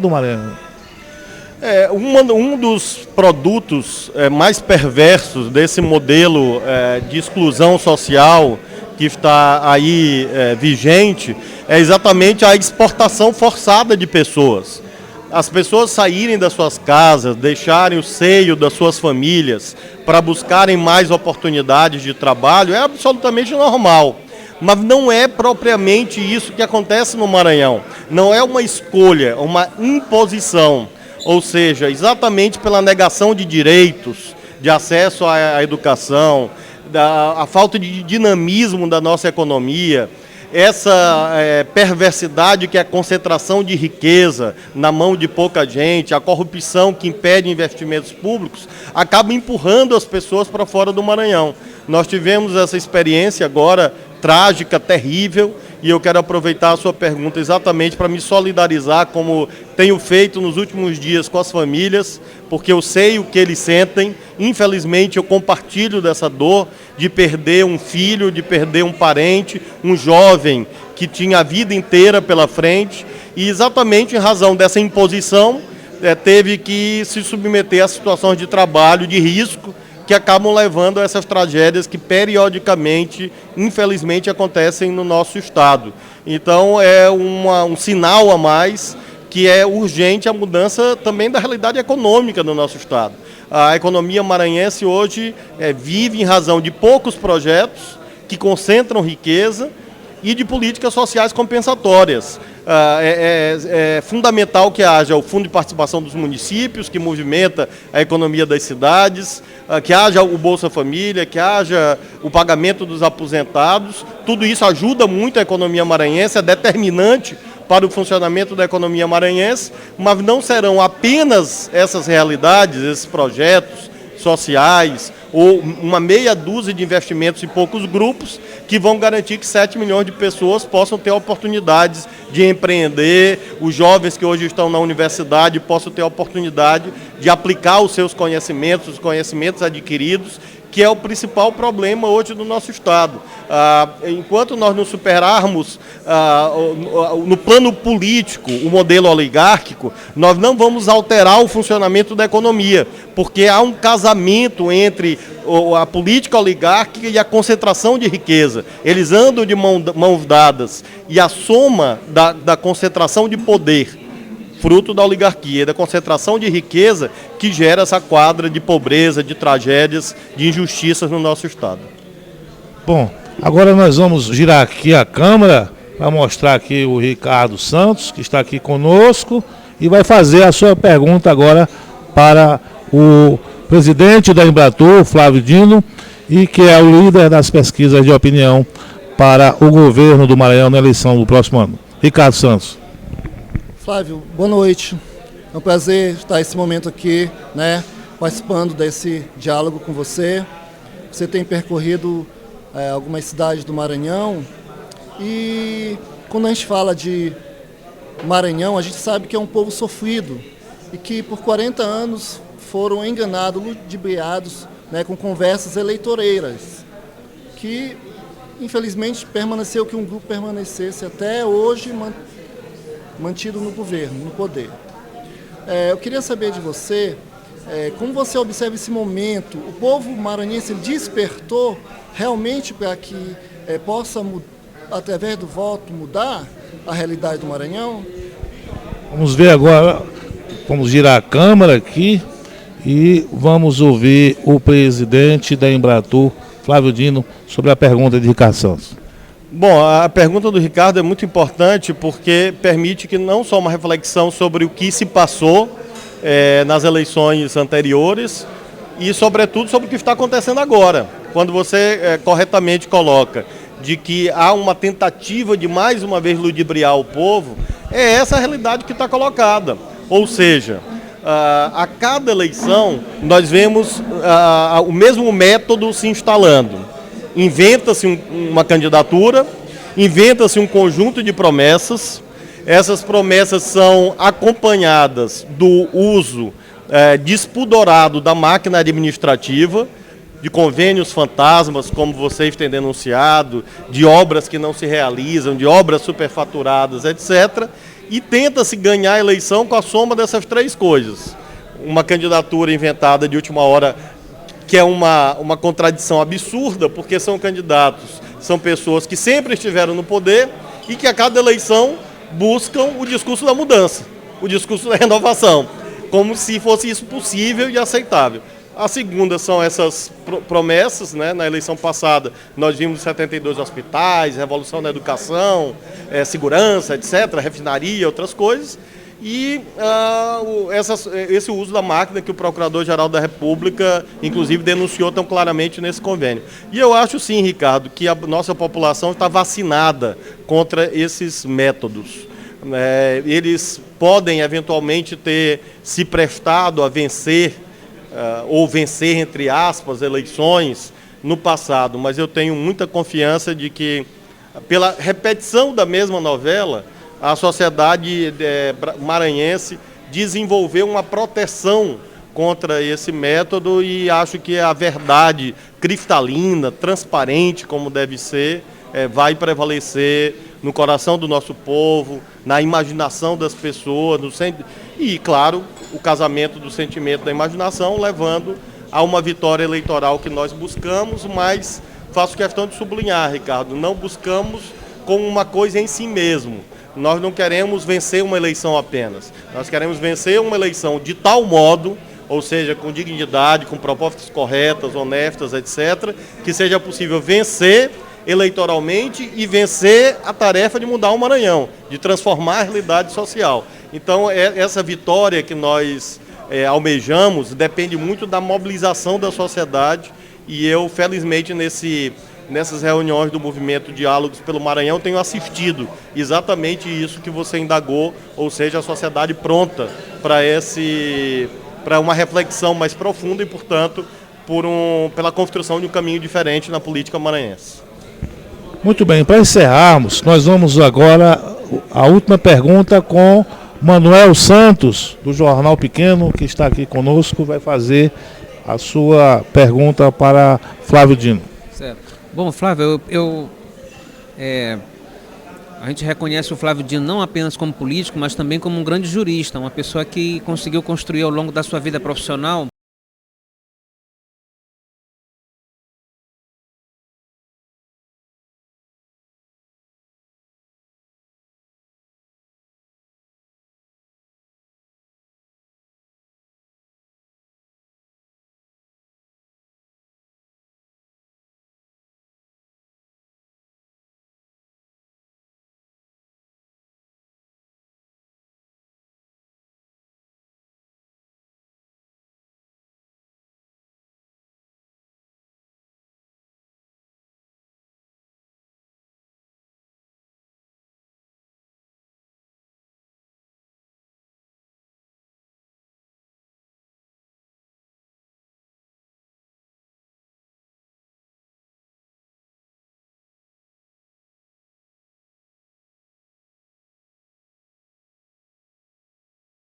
do Maranhão. Um dos produtos mais perversos desse modelo de exclusão social que está aí vigente é exatamente a exportação forçada de pessoas. As pessoas saírem das suas casas, deixarem o seio das suas famílias para buscarem mais oportunidades de trabalho é absolutamente normal. Mas não é propriamente isso que acontece no Maranhão. Não é uma escolha, uma imposição. Ou seja, exatamente pela negação de direitos, de acesso à educação, a falta de dinamismo da nossa economia, essa perversidade que é a concentração de riqueza na mão de pouca gente, a corrupção que impede investimentos públicos, acaba empurrando as pessoas para fora do Maranhão. Nós tivemos essa experiência agora trágica, terrível, e eu quero aproveitar a sua pergunta exatamente para me solidarizar, como tenho feito nos últimos dias com as famílias, porque eu sei o que eles sentem. Infelizmente, eu compartilho dessa dor de perder um filho, de perder um parente, um jovem que tinha a vida inteira pela frente, e exatamente em razão dessa imposição, teve que se submeter a situações de trabalho, de risco, que acabam levando a essas tragédias que periodicamente, infelizmente, acontecem no nosso estado. Então é um sinal a mais que é urgente a mudança também da realidade econômica do nosso estado. A economia maranhense hoje vive em razão de poucos projetos que concentram riqueza e de políticas sociais compensatórias. É fundamental que haja o Fundo de Participação dos Municípios, que movimenta a economia das cidades, que haja o Bolsa Família, que haja o pagamento dos aposentados. Tudo isso ajuda muito a economia maranhense, é determinante para o funcionamento da economia maranhense, mas não serão apenas essas realidades, esses projetos sociais, ou uma meia dúzia de investimentos em poucos grupos que vão garantir que 7 milhões de pessoas possam ter oportunidades de empreender, os jovens que hoje estão na universidade possam ter a oportunidade de aplicar os seus conhecimentos, os conhecimentos adquiridos, que é o principal problema hoje do nosso estado. Enquanto nós não superarmos no plano político o modelo oligárquico, nós não vamos alterar o funcionamento da economia, porque há um casamento entre a política oligárquica e a concentração de riqueza. Eles andam de mãos dadas, e a soma da concentração de poder, fruto da oligarquia, da concentração de riqueza, que gera essa quadra de pobreza, de tragédias, de injustiças no nosso estado. Bom, agora nós vamos girar aqui a câmera para mostrar aqui o Ricardo Santos, que está aqui conosco, e vai fazer a sua pergunta agora para o presidente da Embratur, Flávio Dino, e que é o líder das pesquisas de opinião para o governo do Maranhão na eleição do próximo ano. Ricardo Santos. Flávio, boa noite. É um prazer estar nesse momento aqui, participando desse diálogo com você. Você tem percorrido algumas cidades do Maranhão, e quando a gente fala de Maranhão, a gente sabe que é um povo sofrido e que por 40 anos foram enganados, ludibriados, com conversas eleitoreiras, que infelizmente permaneceu que um grupo permanecesse até hoje mantido no governo, no poder. Eu queria saber de você, como você observa esse momento. O povo maranhense despertou realmente para que possa, através do voto, mudar a realidade do Maranhão? Vamos ver agora, vamos girar a câmera aqui e vamos ouvir o presidente da Embratur, Flávio Dino, sobre a pergunta de Ricardo Santos. Bom, a pergunta do Ricardo é muito importante porque permite que não só uma reflexão sobre o que se passou nas eleições anteriores e, sobretudo, sobre o que está acontecendo agora. Quando você corretamente coloca de que há uma tentativa de, mais uma vez, ludibriar o povo, é essa a realidade que está colocada. Ou seja, a cada eleição nós vemos o mesmo método se instalando. Inventa-se uma candidatura, inventa-se um conjunto de promessas. Essas promessas são acompanhadas do uso despudorado da máquina administrativa, de convênios fantasmas, como vocês têm denunciado, de obras que não se realizam, de obras superfaturadas, etc. e tenta-se ganhar a eleição com a soma dessas três coisas. Uma candidatura inventada de última hora, que é uma contradição absurda, porque são candidatos, são pessoas que sempre estiveram no poder e que a cada eleição buscam o discurso da mudança, o discurso da renovação, como se fosse isso possível e aceitável. A segunda são essas promessas, né? Na eleição passada nós vimos 72 hospitais, revolução na educação, segurança, etc., refinaria, outras coisas. E esse uso da máquina que o Procurador-Geral da República, inclusive, denunciou tão claramente nesse convênio. E eu acho sim, Ricardo, que a nossa população está vacinada contra esses métodos. Eles podem, eventualmente, ter se prestado a vencer, ou vencer, entre aspas, eleições no passado, mas eu tenho muita confiança de que, pela repetição da mesma novela, a sociedade maranhense desenvolveu uma proteção contra esse método e acho que a verdade cristalina, transparente, como deve ser, vai prevalecer no coração do nosso povo, na imaginação das pessoas, e, claro, o casamento do sentimento da imaginação, levando a uma vitória eleitoral que nós buscamos, mas faço questão de sublinhar, Ricardo, não buscamos como uma coisa em si mesmo. Nós não queremos vencer uma eleição apenas. Nós queremos vencer uma eleição de tal modo, ou seja, com dignidade, com propostas corretas, honestas, etc., que seja possível vencer eleitoralmente e vencer a tarefa de mudar o Maranhão, de transformar a realidade social. Então, essa vitória que nós almejamos depende muito da mobilização da sociedade e eu, felizmente, nessas reuniões do movimento Diálogos pelo Maranhão, tenho assistido exatamente isso que você indagou, ou seja, a sociedade pronta para uma reflexão mais profunda e, portanto, pela construção de um caminho diferente na política maranhense. Muito bem, para encerrarmos, nós vamos agora a última pergunta com Manuel Santos, do Jornal Pequeno, que está aqui conosco, vai fazer a sua pergunta para Flávio Dino. Certo. Bom, Flávio, a gente reconhece o Flávio Dino não apenas como político, mas também como um grande jurista, uma pessoa que conseguiu construir ao longo da sua vida profissional